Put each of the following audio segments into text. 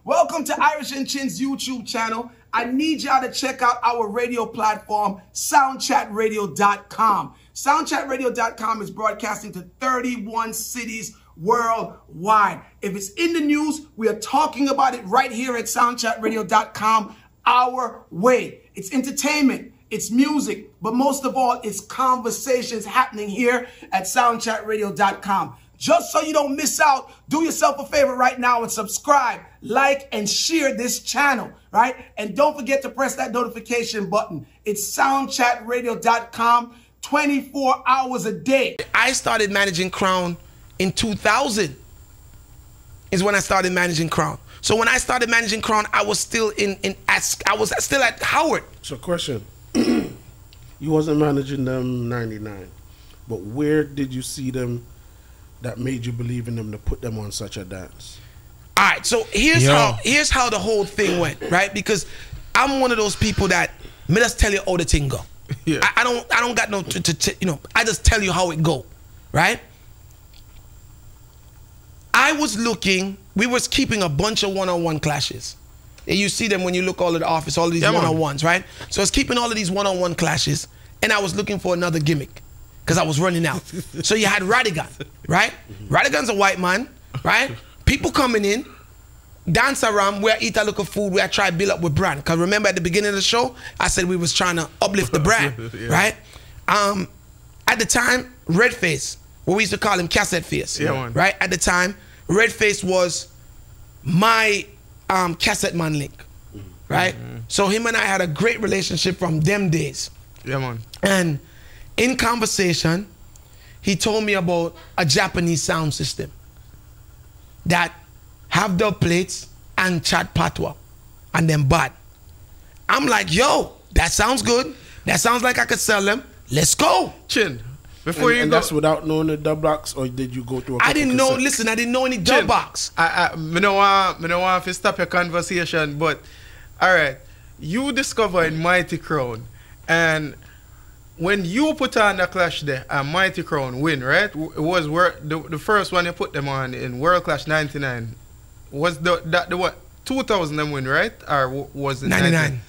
Welcome to Irish and Chin's YouTube channel. I need y'all to check out our radio platform, soundchatradio.com. Soundchatradio.com is broadcasting to 31 cities worldwide. If it's in the news, we are talking about it right here at soundchatradio.com our way. It's entertainment, it's music, but most of all, it's conversations happening here at soundchatradio.com. Just so you don't miss out, do yourself a favor right now and subscribe, like, and share this channel, right? And don't forget to press that notification button. It's soundchatradio.com 24 hours a day. I started managing Crown in 2000 is when I started managing Crown. So when I started managing Crown, I was still I was still at Howard. So question, you wasn't managing them 99, but where did you see them that made you believe in them to put them on such a dance? All right, so here's how the whole thing went, right? Because I'm one of those people that me just tell you how the thing go. Yeah. I don't got no you know, I just tell you how it go, right? I was looking, we was keeping a bunch of one-on-one clashes. And you see them when you look all at the office, all of these one-on-ones, right? So I was keeping all of these one-on-one clashes, and I was looking for another gimmick because I was running out. So you had Radigan, right? Radigan's a white man, right? People coming in, dance around, where I eat a look of food, where I try to build up with brand. Because remember at the beginning of the show, I said we was trying to uplift the brand, right? At the time, Redface, what we used to call him Cassette Face, right? At the time, Redface was my cassette man link, right? So him and I had a great relationship from them days. Yeah, man. And in conversation, he told me about a Japanese sound system that have dub plates and chat patwa and then bad. I'm like, yo, that sounds good. That sounds like I could sell them. Let's go. Chin, before you go. That's without knowing the dub box, or did you go through a I didn't know, cassettes? listen, I didn't know any dub box. I don't want to stop your conversation, but all right, you discovered Mighty Crown, and when you put on the clash there, Mighty Crown win, right? It was the first one you put them on in World Clash 99. Was the what 2000 them win, right? Or was it 99?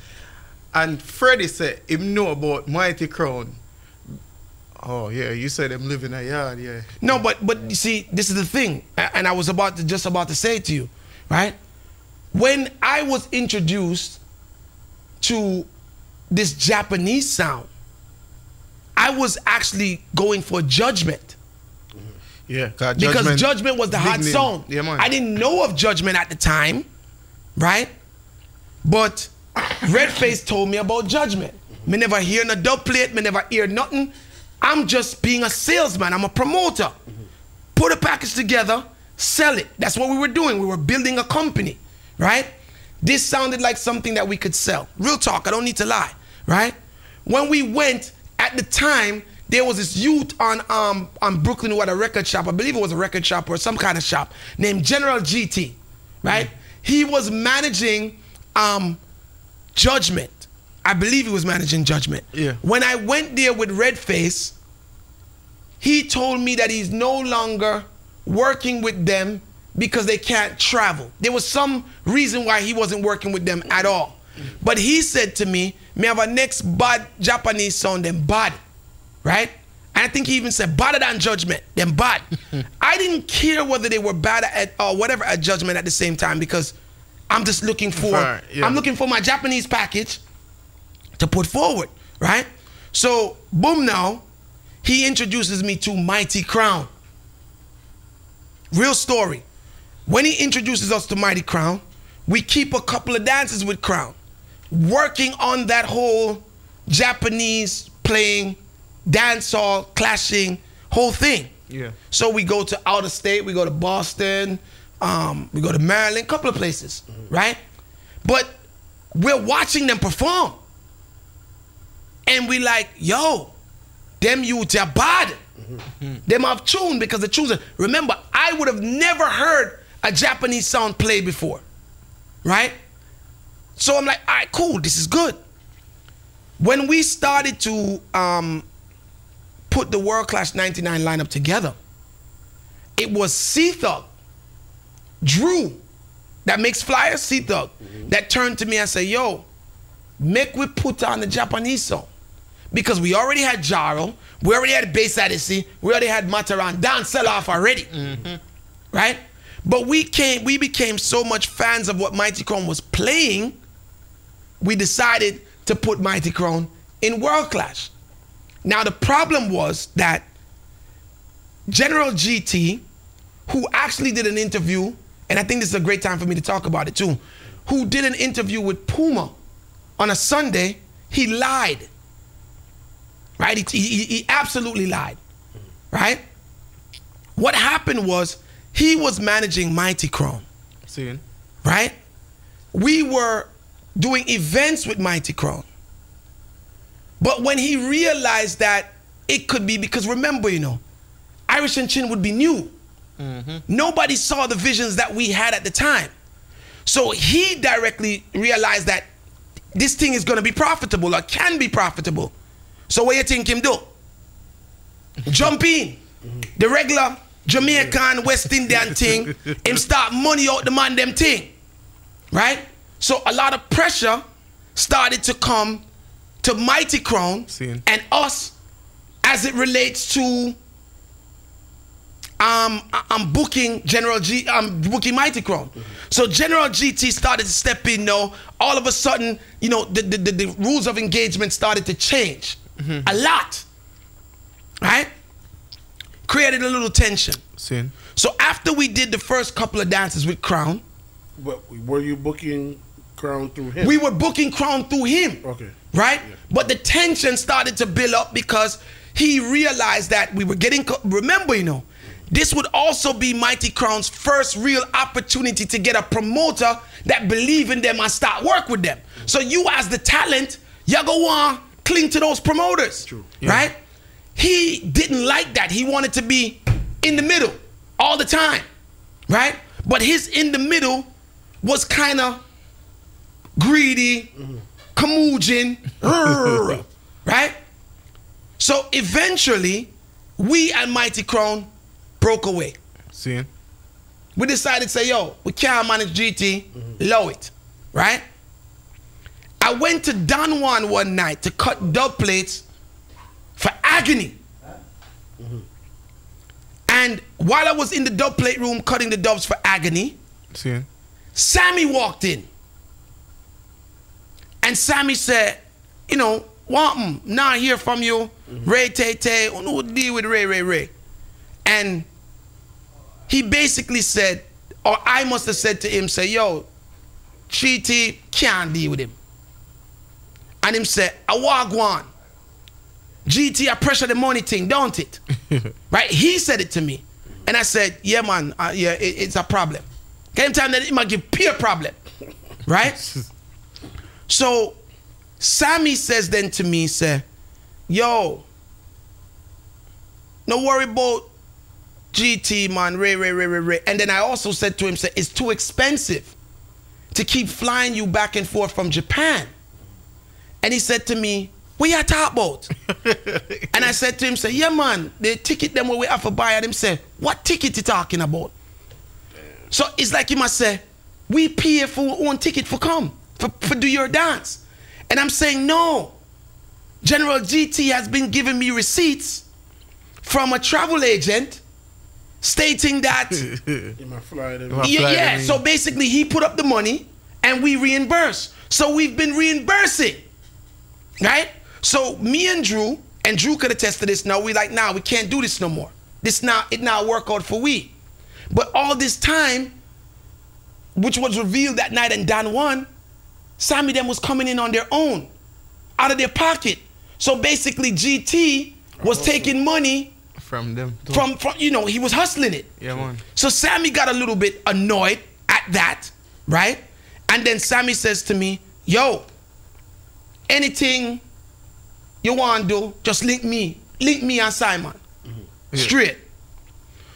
And Freddie said him know about Mighty Crown. Oh yeah, you said him live in a yard, yeah. No, but you see, this is the thing, and I was just about to say to you, right? When I was introduced to this Japanese sound, I was actually going for Judgment. Yeah, because Judgment was the hot song. Yeah, man. I didn't know of Judgment at the time, right? But Redface told me about Judgment. Me never hear no dub plate, me never hear nothing. I'm just being a salesman, I'm a promoter. Put a package together, sell it. That's what we were doing. We were building a company, right? This sounded like something that we could sell. Real talk, I don't need to lie, right? When we went, at the time, there was this youth on Brooklyn who had a record shop. I believe it was a record shop or some kind of shop named General GT, right? He was managing Judgment. I believe he was managing Judgment. Yeah. When I went there with Redface, he told me that he's no longer working with them because they can't travel. There was some reason why he wasn't working with them at all. But he said to me, me have a next bad Japanese sound than bad, right? And I think he even said better than Judgment, than bad. I didn't care whether they were bad at or whatever at Judgment at the same time, because I'm just looking for, I'm looking for my Japanese package to put forward, right? So, boom now, he introduces me to Mighty Crown. Real story. When he introduces us to Mighty Crown, we keep a couple of dances with Crown, working on that whole Japanese playing, dancehall, clashing, whole thing. Yeah. So we go to out of state, we go to Boston, we go to Maryland, couple of places, right? But we're watching them perform. And we like, yo, them youths are bad. Them have tune, because the tunes are, remember, I would have never heard a Japanese sound play before, right? So I'm like, all right, cool, this is good. When we started to put the World Clash 99 lineup together, it was C-Thug Drew, that makes flyers, C-Thug, that turned to me and said, yo, make we put on the Japanese song. Because we already had Jaro, we already had Bass Odyssey, we already had Mataran, dance sell off already. Right? But we became so much fans of what Mighty Crown was playing, we decided to put Mighty Crown in World Clash. Now the problem was that General GT, who actually did an interview, and I think this is a great time for me to talk about it too, who did an interview with Puma on a Sunday, he lied. Right? He absolutely lied. Right? What happened was he was managing Mighty Crown. See. Right? We were doing events with Mighty Crown. But when he realized that it could be, because remember, you know, Irish and Chin would be new. Nobody saw the visions that we had at the time. So he directly realized that this thing is going to be profitable or can be profitable. So what you think him do? Jump in. The regular Jamaican, West Indian thing, him start money out the man them thing. Right? So a lot of pressure started to come to Mighty Crown and us as it relates to I'm booking General G, I'm booking Mighty Crown. So General GT started to step in now. All of a sudden, you know, the rules of engagement started to change. A lot. Right? Created a little tension. So after we did the first couple of dances with Crown. But were you booking Crown through him? We were booking Crown through him. Okay. Right? Yeah. But the tension started to build up because he realized that we were getting, remember, you know, this would also be Mighty Crown's first real opportunity to get a promoter that believe in them and start work with them. So you as the talent, you go on, cling to those promoters. True. Yeah. Right? He didn't like that. He wanted to be in the middle all the time. Right? But his in the middle was kind of greedy, curmudgeon, right? So eventually, we and Mighty Crown broke away. See. We decided to say, yo, we can't manage GT, low it, right? I went to Don Juan one night to cut dub plates for Agony. And while I was in the dub plate room cutting the dubs for Agony, See. Sammy walked in. And Sammy said, you know, want not hear from you, Ray Tay Tay, who deal with Ray. And he basically said, or I must have said to him, say, yo, GT can't deal with him. And him said, I walk one. GT, I pressure the money thing, don't it? Right? He said it to me. And I said, yeah, man, it's a problem. Can time that it might give peer problem. Right? So Sammy says then to me, say, yo, no worry about GT, man, Ray. And then I also said to him, say, it's too expensive to keep flying you back and forth from Japan. And he said to me, what you talk about? And I said to him, say, yeah, man, the ticket them we have to buy. And him say, what ticket you talking about? So it's like you must say, we pay for our own ticket for come, for do your dance. And I'm saying, no. General GT has been giving me receipts from a travel agent stating that yeah, so basically he put up the money and we reimburse. So we've been reimbursing, right? So me and Drew could attest to this. Now we like, nah, we can't do this no more. It now work out for we. But all this time, which was revealed that night in Don Juan, Sammy them was coming in on their own, out of their pocket. So basically GT was taking money from them. From you know, he was hustling it. Yeah, man. So Sammy got a little bit annoyed at that, right? And then Sammy says to me, yo, anything you want to do, just link me and Simon. Straight.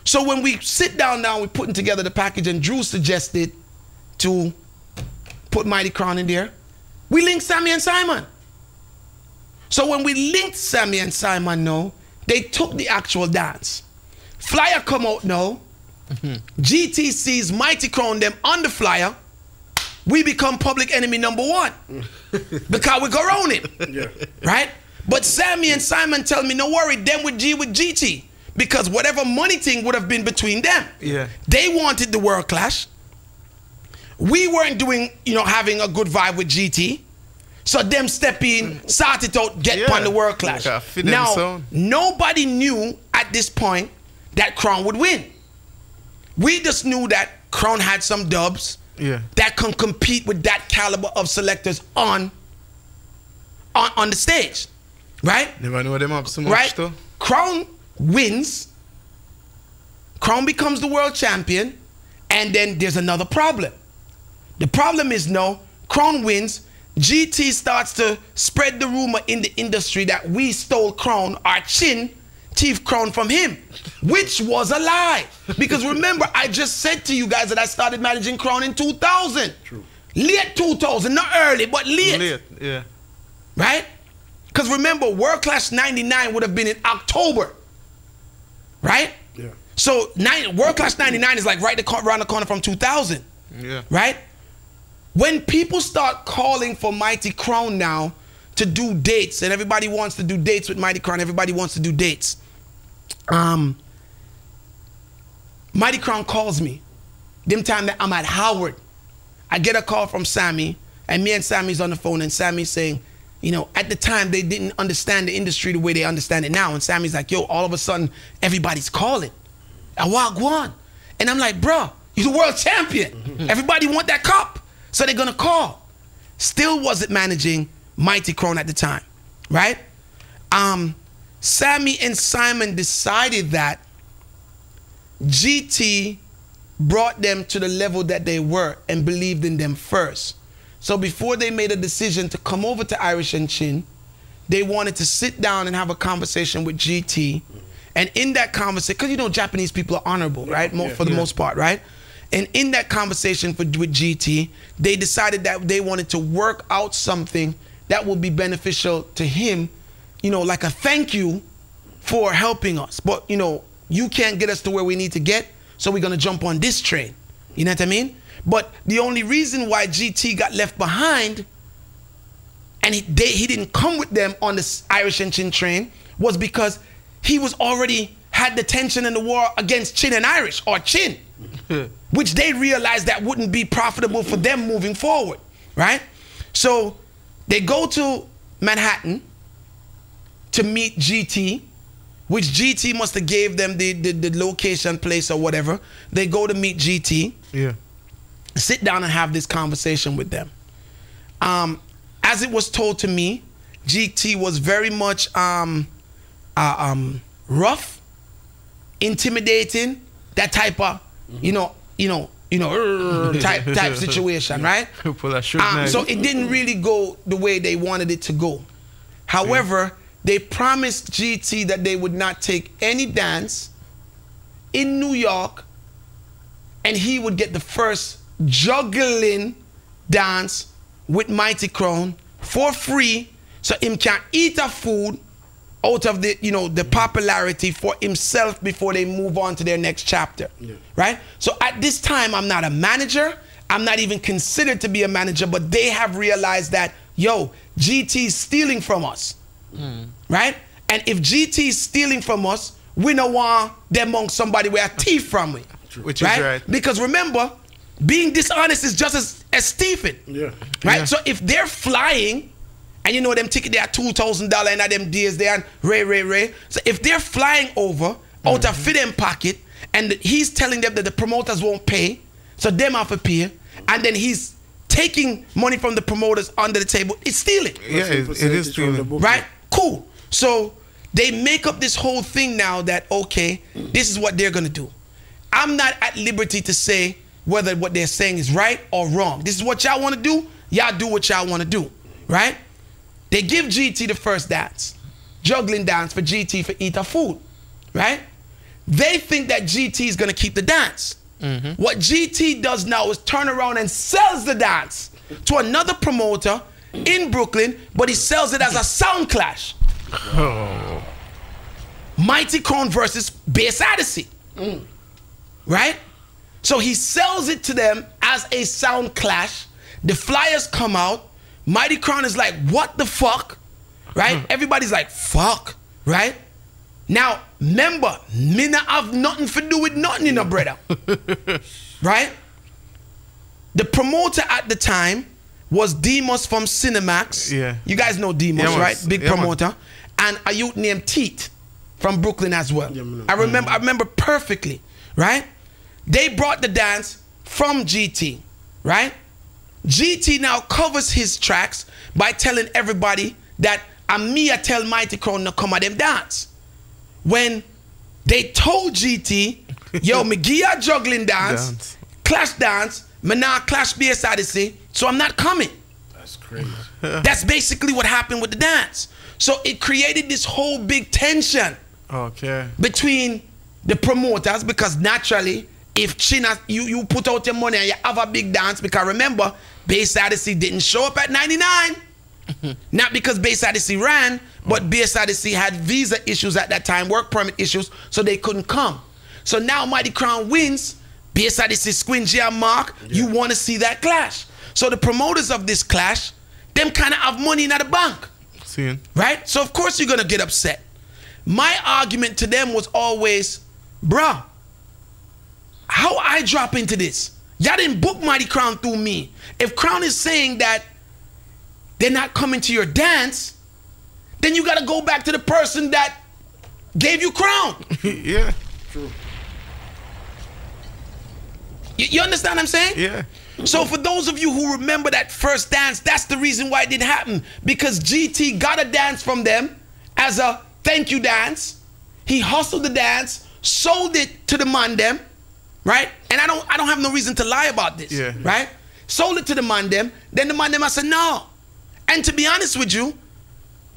So when we sit down now, we're putting together the package and Drew suggested to put Mighty Crown in there. We linked Sammy and Simon. So when we linked Sammy and Simon now, they took the actual dance. Flyer come out now GT sees Mighty Crown them on the flyer. We become public enemy number 1 because we go around him, right? But Sammy and Simon tell me, no worry, them with GT, because whatever money thing would have been between them. They wanted the World Clash. We weren't doing, having a good vibe with GT. So them step in, sort it out, get on the World Clash. Now, nobody knew at this point that Crown would win. We just knew that Crown had some dubs that can compete with that caliber of selectors on the stage, right? Never know them up so much, though. Crown wins. Crown becomes the world champion, and then there's another problem. The problem is Crown wins. GT starts to spread the rumor in the industry that we stole Crown, our chin, thief Crown from him, which was a lie. Because remember, I just said to you guys that I started managing Crown in 2000. True. Late 2000, not early, but late. Late, yeah. Right? Because remember, World Clash 99 would have been in October. Right? Yeah. So World Clash 99 is like right around the corner from 2000. Yeah. Right? When people start calling for Mighty Crown now to do dates, and everybody wants to do dates with Mighty Crown, everybody wants to do dates. Mighty Crown calls me. Them time that I'm at Howard, I get a call from Sammy, and me and Sammy's on the phone, and Sammy's saying, at the time they didn't understand the industry the way they understand it now. And Sammy's like, yo, all of a sudden everybody's calling. I walk one. And I'm like, bro, you're the world champion. Everybody want that cup. So they're gonna call. Still wasn't managing Mighty Crown at the time, right? Sammy and Simon decided that GT brought them to the level that they were and believed in them first. So before they made a decision to come over to Irish and Chin, they wanted to sit down and have a conversation with GT. And in that conversation, because Japanese people are honorable, right? For the most part, right? And in that conversation with GT, they decided that they wanted to work out something that would be beneficial to him, like a thank you for helping us. But, you can't get us to where we need to get, so we're going to jump on this train. You know what I mean? But the only reason why GT got left behind and he didn't come with them on the Irish and Chin train was because he was already had the tension in the war against Chin and Irish, or Chin. Which they realized that wouldn't be profitable for them moving forward, right? So they go to Manhattan to meet GT, which GT must have gave them the location, place, or whatever. They go to meet GT, sit down and have this conversation with them. As it was told to me, GT was very much rough, intimidating, that type of type situation, right? So it didn't really go the way they wanted it to go. However, they promised GT that they would not take any dance in New York, and he would get the first juggling dance with Mighty Crown for free, so him can eat a food out of the the popularity for himself before they move on to their next chapter, right? So at this time, I'm not a manager. I'm not even considered to be a manager, but they have realized that, yo, GT's stealing from us, right? And if GT's stealing from us, we don't want them among somebody where a thief from me, which is right. Because remember, being dishonest is just as thieving, right? So if they're flying, and them ticket they are $2,000 and at them days they are Ray. So if they're flying over out of them pocket, and he's telling them that the promoters won't pay, so them have to pay, and then he's taking money from the promoters under the table, it's stealing. Yeah, it is stealing. Right? Cool. So they make up this whole thing now that, okay, this is what they're gonna do. I'm not at liberty to say whether what they're saying is right or wrong. This is what y'all wanna do, y'all do what y'all wanna do, right? They give GT the first dance, juggling dance for GT for eat a food, right? They think that GT is gonna keep the dance. What GT does now is turn around and sells the dance to another promoter in Brooklyn, but he sells it as a sound clash. Mighty Crown versus Bass Odyssey. right? So he sells it to them as a sound clash. The flyers come out. Mighty Crown is like, what the fuck? Right? Everybody's like, fuck, right? Now, remember, me not have nothing to do with nothing, you know, brother. Right? The promoter at the time was Demos from Cinemax. Yeah. You guys know Demos, Yeah, right? Big yeah, promoter. And a youth named Teet from Brooklyn as well. Yeah, man. I remember perfectly, right? They brought the dance from GT, right? GT now covers his tracks by telling everybody that Amia tell Mighty Crown to come at them dance. When they told GT, yo, me give you a juggling dance, clash dance, me now clash BS Odyssey, so I'm not coming. That's crazy. That's basically what happened with the dance. So it created this whole big tension between the promoters, because naturally, if China, you put out your money and you have a big dance, because remember, Bass Odyssey didn't show up at 99. Not because Bass Odyssey ran, but Bass Odyssey had visa issues at that time, work permit issues, so they couldn't come. So now Mighty Crown wins, Bass Odyssey, Squingy and Mark, you want to see that clash. So the promoters of this clash, them kind of have money in the bank. Right? So of course you're going to get upset. My argument to them was always, bruh, how I drop into this? Y'all didn't book Mighty Crown through me. If Crown is saying that they're not coming to your dance, then you got to go back to the person that gave you Crown. Yeah. True. You understand what I'm saying? Yeah. So for those of you who remember that first dance, that's the reason why it didn't happen. Because GT got a dance from them as a thank you dance. He hustled the dance, sold it to the man them, right? And I don't have no reason to lie about this, right? Sold it to the man them. Then the man them, I said, no. And to be honest with you,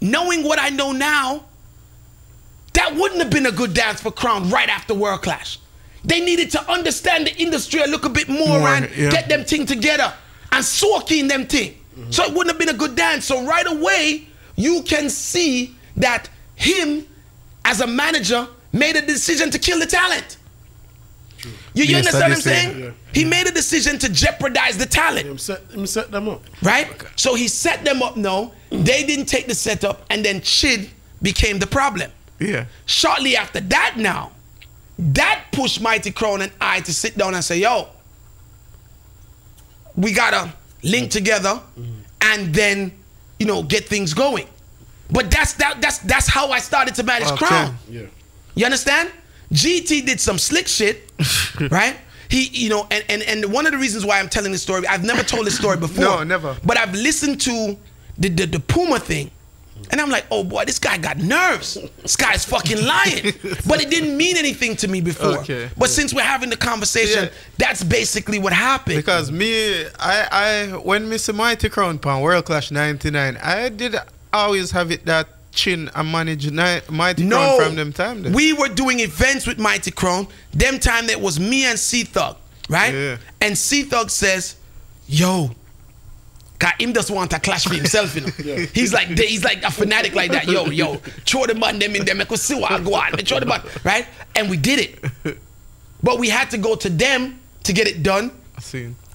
knowing what I know now, that wouldn't have been a good dance for Crown right after World Clash. They needed to understand the industry a little bit more and get them thing together and soak in them thing. So it wouldn't have been a good dance. So right away, you can see that him as a manager made a decision to kill the talent. You understand what I'm saying? Yeah. He made a decision to jeopardize the talent. Him set them up. Right? So he set them up now. They didn't take the setup, and then Chid became the problem. Yeah. Shortly after that now, that pushed Mighty Crown and I to sit down and say, yo, we gotta link together and then, you know, get things going. But that's how I started to manage Crown. Yeah. You understand? GT did some slick shit, right? He, you know, and one of the reasons why I'm telling this story, I've never told this story before. No, never. But I've listened to the Puma thing, and I'm like, oh boy, this guy got nerves. This guy's fucking lying. But it didn't mean anything to me before. Okay. But since we're having the conversation, that's basically what happened. Because me, when Mr. Mighty Crown Pan World Clash 99, I did always have it that Chin and manage Mighty Crown from them time. Then. We were doing events with Mighty Crown. Them time that was me and C-Thug, right? Yeah. And C-Thug says, yo, God, him just want to clash for himself, you know. Yeah. He's like a fanatic like that. Yo, throw the man them in there, make us see what I go on. Throw the man, right? And we did it. But we had to go to them to get it done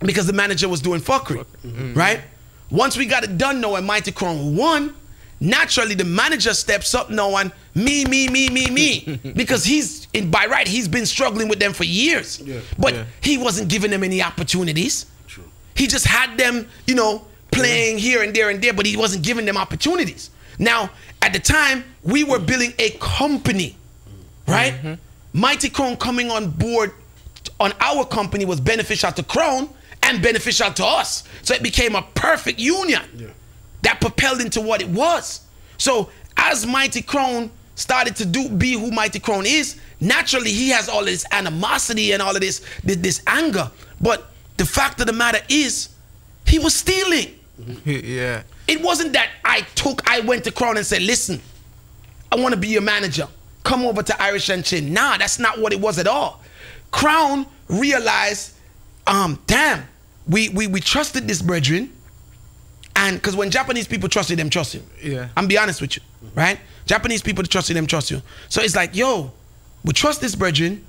because the manager was doing fuckery, right? Once we got it done now and Mighty Crown won, naturally the manager steps up now and me. Because he's, by right, he's been struggling with them for years. Yeah. But he wasn't giving them any opportunities. True. He just had them, you know, playing here and there, but he wasn't giving them opportunities. Now, at the time, we were building a company, right? Mighty Crown coming on board on our company was beneficial to Crown and beneficial to us. So it became a perfect union that propelled into what it was. So as Mighty Crown started to be who Mighty Crown is, naturally he has all this animosity and all of this anger. But the fact of the matter is, he was stealing. Yeah. It wasn't that I went to Crown and said, listen, I want to be your manager. Come over to Irish and Chin. Nah, that's not what it was at all. Crown realized, damn, we trusted this brethren. And because when Japanese people trust you, them trust you. Yeah. I'm be honest with you, right? Japanese people trust you, them trust you. So it's like, yo, we trust this brethren.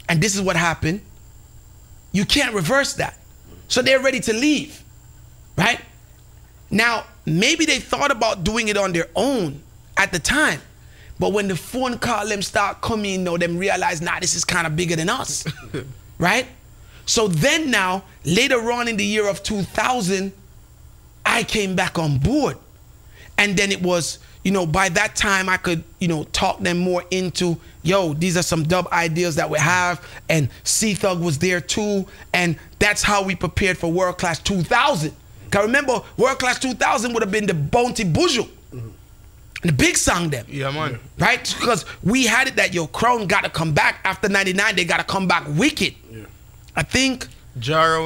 and this is what happened, you can't reverse that. So they're ready to leave, right? Now, maybe they thought about doing it on their own at the time, but when the phone call them start coming, them realize, nah, this is kind of bigger than us, right? So then now, later on in the year of 2000, I came back on board. And then it was, by that time I could, talk them more into, yo, these are some dub ideas that we have. And C-Thug was there too. And that's how we prepared for World Class 2000. Because remember, World Class 2000 would have been the Bounty Buju. The big song them. Yeah, man. Right? Because we had it that, Crown got to come back. After 99, they got to come back wicked. Yeah. I think Jaro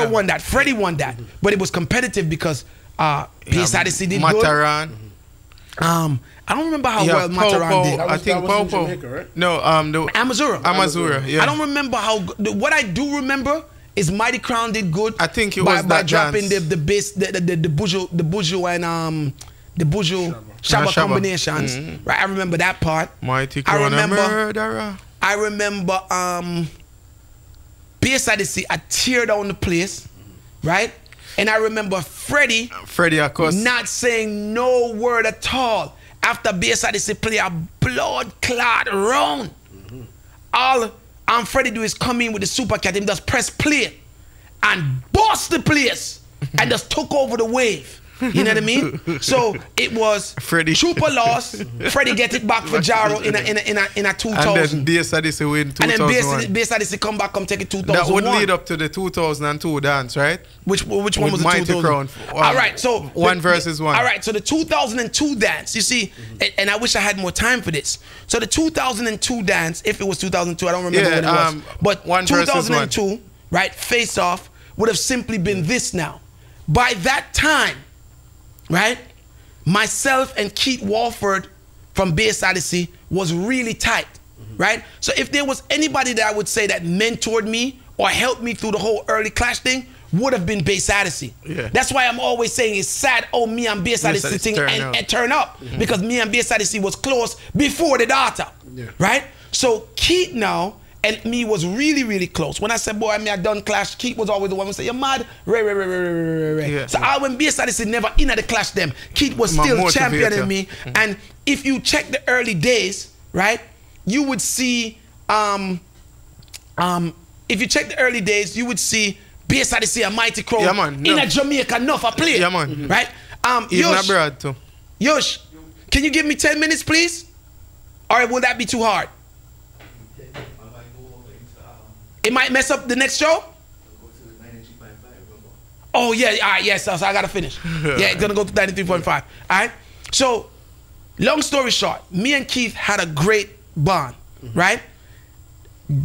won that. Freddie won that. But it was competitive because Bass Odyssey did Mataran. good. I don't remember how well Mataran did. I think Popo. Right? No, the Amazura. Yeah. I don't remember how. What I do remember is Mighty Crown did good. I think it was by that dropping dance. the bass, the Buju and the Buju Shabba combinations. Right, I remember that part. Mighty Crown, murderer. I remember Bass Odyssey, I tear down the place, right? And I remember Freddie, of course, not saying no word at all after Bass Odyssey play a blood clot round. All Freddie do is come in with the super cat and just press play and bust the place and just took over the wave. You know what I mean? So it was Freddie. Trooper lost. Freddie get it back for Jaro in a 2000. And then Bass Odyssey win 2001. And then Bass Odyssey come back, take it 2001. That would lead up to the 2002 dance, right? Which one was the Mighty 2000? Crown. All right, so one versus one. All right, so the 2002 dance, you see, and I wish I had more time for this. So the 2002 dance, if it was 2002, I don't remember when it was, but one 2002, right, Face Off would have simply been this now. By that time, right, myself and Keith Walford from Bass Odyssey was really tight, right? So if there was anybody that I would say that mentored me or helped me through the whole early Clash thing, would have been Bass Odyssey. Yeah. That's why I'm always saying it's sad, me and Bass Odyssey thing and turn up. Because me and Bass Odyssey was close before the daughter, right? So Keith now and me was really, really close. When I said, boy, I done Clash, Keith was always the one who said, you're mad, Ray. Yeah. So I when Bass Odyssey never in at the Clash them, Keith was still championing me. And if you check the early days, right, you would see, if you check the early days, you would see Bass Odyssey and Mighty Crown in a Jamaica enough a play. Yeah, man. Right? Even abroad too. Yosh, can you give me 10 minutes, please? Or will that be too hard? It might mess up the next show? Oh, yeah. All right, yes. So I got to finish. Yeah, it's going to go to 93.5. All right? So, long story short, me and Keith had a great bond, right?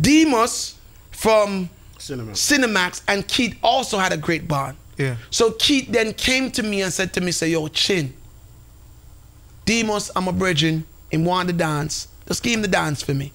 Demus from Cinemax and Keith also had a great bond. Yeah. So, Keith then came to me and said to me, say, yo, Chin, Demus, I'm a virgin, him want to dance. Just give him the dance for me,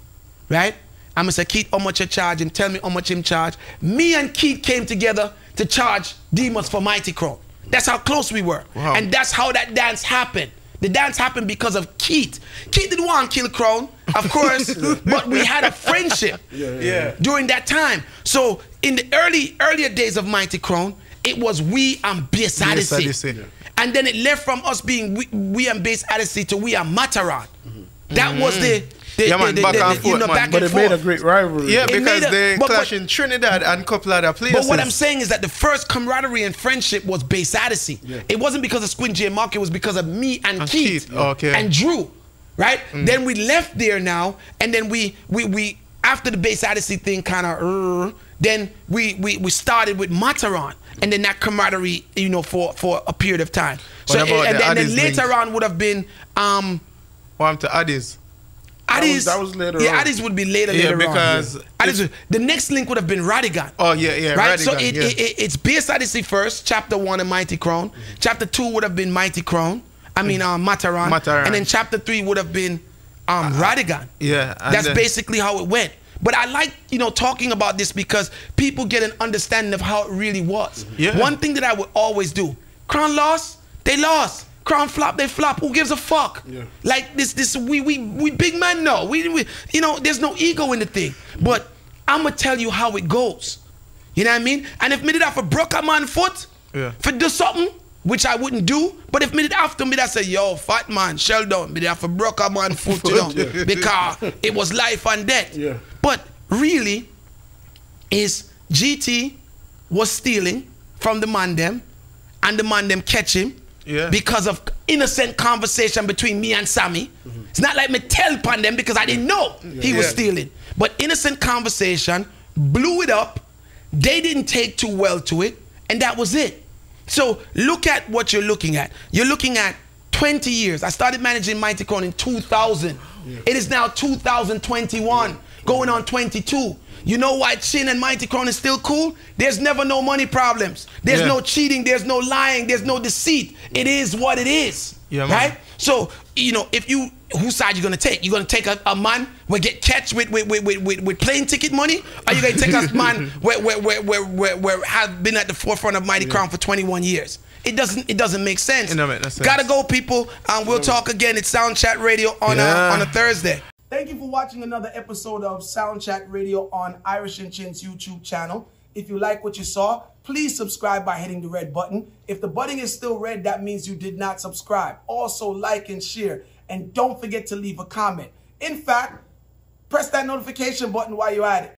right? I'm going to say, Keith, how much you charge him? Tell me how much him charge. Me and Keith came together to charge Demus for Mighty Crown. That's how close we were. Wow. And that's how that dance happened. The dance happened because of Keith. Keith didn't want to kill Crown, of course, but we had a friendship during that time. So in the earlier days of Mighty Crown, it was we and Bass Odyssey. And then it left from us being we and Bass Odyssey to we and Mataran. That was the back and forth, but it made a great rivalry. Yeah, because they clash in Trinidad and a couple other places. But what I'm saying is that the first camaraderie and friendship was Bass Odyssey. Yeah. It wasn't because of Squint J Mark, it was because of me and Keith and Drew, right? Then we left there now, and then we after the Bass Odyssey thing kind of, then we started with Mataran, and then that camaraderie, for a period of time. So and then later on would have been to Addis. That was later on. Yeah, Addis would be later because on. Addis, the next link would have been Radigan. Oh, yeah, right? Radigan, So it's Bass Odyssey first, chapter 1 of Mighty Crown. Chapter 2 would have been Mighty Crown. I mean, Mataran. And then chapter 3 would have been Radigan. Yeah. That's basically how it went. But I like, talking about this because people get an understanding of how it really was. Yeah. One thing that I would always do, Crown lost, they lost. Crown flop, they flop. Who gives a fuck? Yeah. Like we big man, no. We there's no ego in the thing. But I'm going to tell you how it goes. You know what I mean? And if me did have a broke a man foot, for do something, which I wouldn't do, but if me did have to, me that say, yo, fat man, Sheldon, me did have a broke a man foot, you know, because it was life and death. Yeah. But really, is GT was stealing from the man them, and the man them catch him because of innocent conversation between me and Sammy. It's not like me tell upon them because I didn't know he was stealing. But innocent conversation, blew it up, they didn't take too well to it, and that was it. So look at what you're looking at. You're looking at 20 years. I started managing Mighty Crown in 2000. It is now 2021, going on 22. You know why Chin and Mighty Crown is still cool? There's never no money problems. There's no cheating. There's no lying. There's no deceit. It is what it is. Yeah, man. Right? So, you know, if you, whose side you gonna take? You gonna take a man where get catch with plane ticket money? Or you gonna take a man where have been at the forefront of Mighty Crown for 21 years? It doesn't make sense. It don't make no sense. Gotta go, people. We'll talk again. It's Sound Chat Radio on a Thursday. Thank you for watching another episode of Sound Chat Radio on Irish and Chin's YouTube channel. If you like what you saw, please subscribe by hitting the red button. If the button is still red, that means you did not subscribe. Also, like and share. And don't forget to leave a comment. In fact, press that notification button while you're at it.